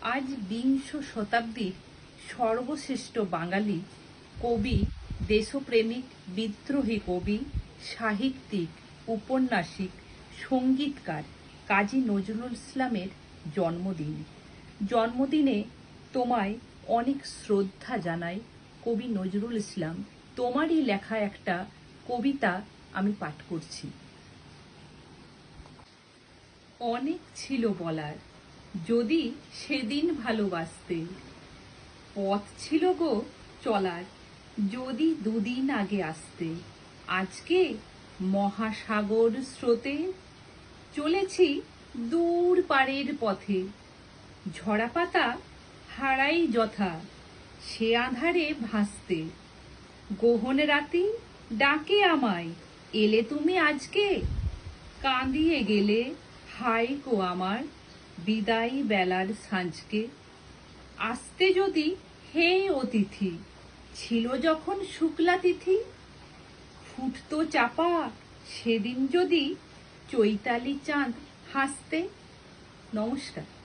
আজ বিংশ শতাব্দীর সর্বশ্রেষ্ঠ বাঙালি কবি, দেশপ্রেমিক, বিদ্রোহী কবি, সাহিত্যিক, উপন্যাসিক, সঙ্গীতকার কাজী নজরুল ইসলামের জন্মদিন। জন্মদিনে তোমায় অনেক শ্রদ্ধা জানাই কবি নজরুল ইসলাম। তোমারই লেখা একটা কবিতা আমি পাঠ করছি। অনেক ছিল বলার, যদি সেদিন ভালোবাসতে, পথ ছিল গো চলার, যদি দুদিন আগে আসতে। আজকে মহাসাগর স্রোতে চলেছি দূর পারের পথে, ঝরা পাতা হারাই যথা সে আঁধারে ভাসতে। গহন রাতি ডাকে আমায়, এলে তুমি আজকে, কাঁদিয়ে গেলে হায় গো আমার বিদায় বেলার সাঁঝকে। আসতে যদি হে অতিথি, ছিল যখন শুক্লা তিথি, ফুটতো চাপা সেদিন যদি চৈতালি চাঁদ হাসতে। নমস্কার।